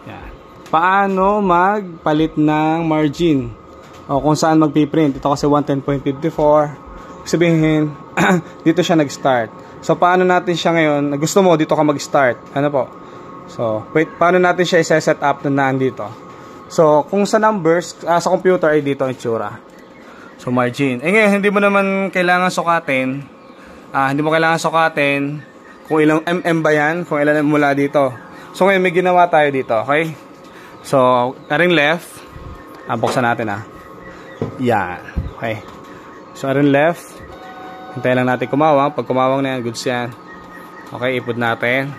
Yan. Paano magpalit ng margin? O kung saan magpiprint. Ito kasi 110.54. Sabihin, dito siya nag-start. So, paano natin siya ngayon? Gusto mo, dito ka mag-start. Ano po? So, paano natin siya i-set up na nandito? So, kung sa numbers, sa computer ay dito ang itsura. So, margin. Ngayon, hindi mo naman kailangan sukatin. Hindi mo kailangan sukatin kung ilang mm ba yan, kung ilan mula dito. So, ngayon, may ginawa tayo dito. Okay? So, aring left. Buksan natin Yan. Okay. So, aring left. Hintayin lang natin kumawang. Pag kumawang na yan, goods yan. Okay, ipod natin.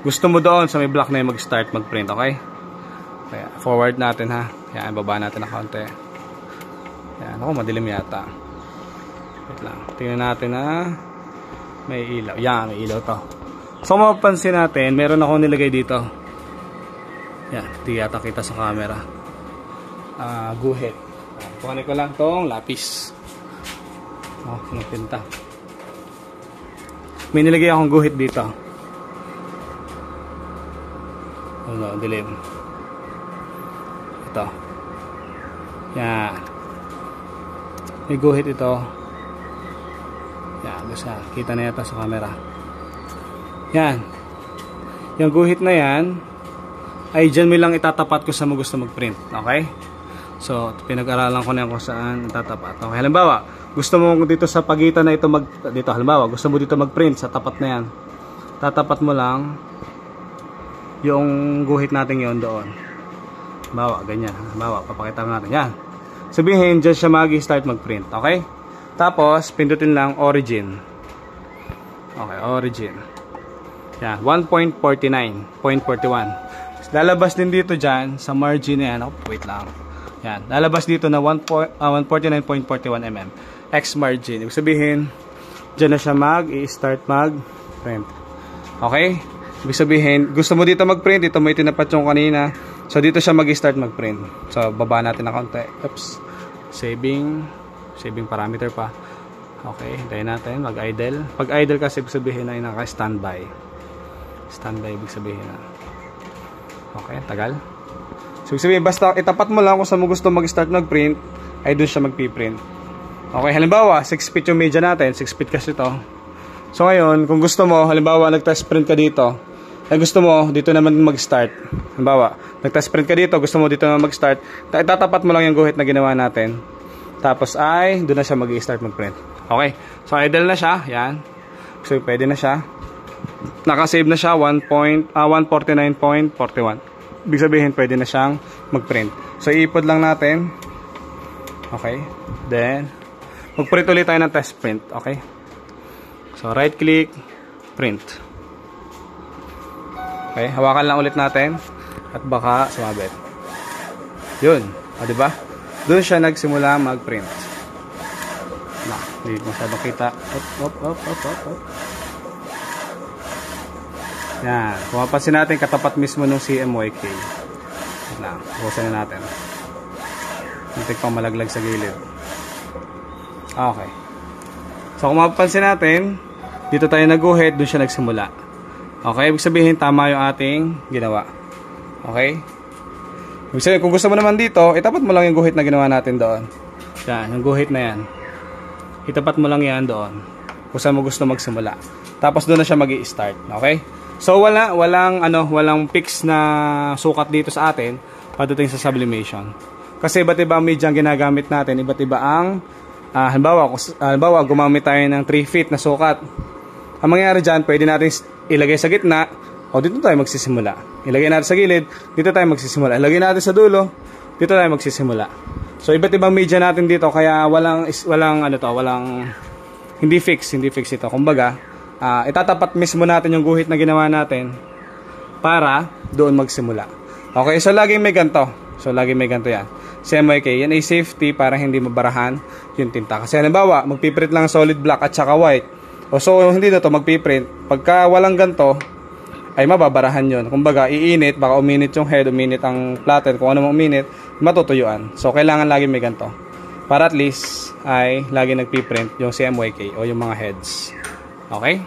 Gusto mo doon sa may block na yung mag-start, mag-print. Okay? Okay, forward natin Yan, baba natin na konti. Yan, ako madilim yata. Wait lang. Tingnan natin may ilaw. Yan, may ilaw to. So, mapapansin natin, meron ako nilagay dito. Yan, di yata kita sa camera. Guhit. Kuhanin ko lang tong lapis. Nagpinta. May nilagay akong guhit dito. Dilim. Ito. Yan. May guhit ito. Yan, basta kita na yata sa camera. Yan. Yung guhit na yan ay dyan mo lang itatapat ko sa mo gusto mag-print. Okay? So, pinag-aralan ko na yan kung saan itatapat. Okay, halimbawa, gusto mo dito sa pagitan na ito dito, halimbawa, gusto mo dito mag-print sa tapat na yan. Tatapat mo lang yung guhit natin yon doon. Halimbawa, ganyan. Halimbawa, papakita natin. Yan. Sabihin, dyan siya mag-start mag-print. Okay? Tapos, pindutin lang origin. Okay, origin. Yan, 1.49.41. Lalabas din dito dyan sa margin na yan. Wait lang. Yan, lalabas dito na 149.41 mm. X margin. Ibig sabihin, dyan na siya mag-i-start mag-print. Okay? Ibig sabihin, gusto mo dito mag-print, dito mo itinapat yung kanina. So, dito siya mag-i-start mag-print. So, baba natin na konti. Oops. Saving parameter pa. Okay, hintayin natin. Mag-idle. Pag idle kasi, ibig sabihin na naka-standby. Standby, ibig sabihin na. Okay, tagal. So, ibig sabihin, basta itapat mo lang kung saan mo gusto mag-start mag-print, ay doon siya mag-print. Okay, halimbawa, 6 feet yung media natin. 6 feet kasi ito. So, ngayon, kung gusto mo, halimbawa, nag-test print ka dito, ay gusto mo, dito naman mag-start. Halimbawa, nag-test print ka dito, gusto mo dito naman mag-start, itatapat mo lang yung guhit na ginawa natin. Tapos, ay, doon na siya mag-start mag-print. Okay, so, idle na siya. Yan. So, pwede na siya. Nakasave na siya, 149.41. Ibig sabihin, pwede na siyang mag-print. So, iipod lang natin. Okay. Then, mag-print ulit tayo ng test print. Okay. So, right-click, print. Okay. Hawakan lang ulit natin. At baka sumabit. Yun. O, diba? Doon siya nagsimula mag-print. Hindi masyadong kita. Op. Yan. Kung mapansin natin, katapat mismo ng CMYK. Bukasan na natin. Hintik pang malaglag sa gilid. Okay. So, kung mapansin natin, dito tayo naguhit, doon siya nagsimula. Okay? Ibig sabihin, tama yung ating ginawa. Okay? Ibig sabihin, kung gusto mo naman dito, itapat mo lang yung guhit na ginawa natin doon. Yan, yung guhit na yan. Itapat mo lang yan doon. Kung saan mo gusto magsimula. Tapos doon na siya mag-i-start. Okay? So walang fix na sukat dito sa atin pagdating sa sublimation. Kasi iba't iba ang media ang ginagamit natin, iba't iba ang halimbawa gumamit tayo ng 3 feet na sukat. Ang mangyayari diyan, pwede natin ilagay sa gitna o dito tayo magsisimula. Ilagay natin sa gilid, dito tayo magsisimula. Ilagay natin sa dulo, dito tayo magsisimula. So iba't ibang media natin dito kaya walang hindi fix ito. Kumbaga, itatapat mismo natin yung guhit na ginawa natin para doon magsimula. Okay, so laging may ganito. Yan. CMYK, yan ay safety para hindi mabarahan yung tinta. Kasi halimbawa, magpiprint lang solid black at saka white. So hindi na to magpiprint. Pagka walang ganito, ay mababarahan yun. Kumbaga, iinit, baka uminit yung head, uminit ang platen, kung ano mang uminit, matutuyuan. So kailangan laging may ganito. Para at least ay lagi nagpiprint yung CMYK o yung mga heads. Okay?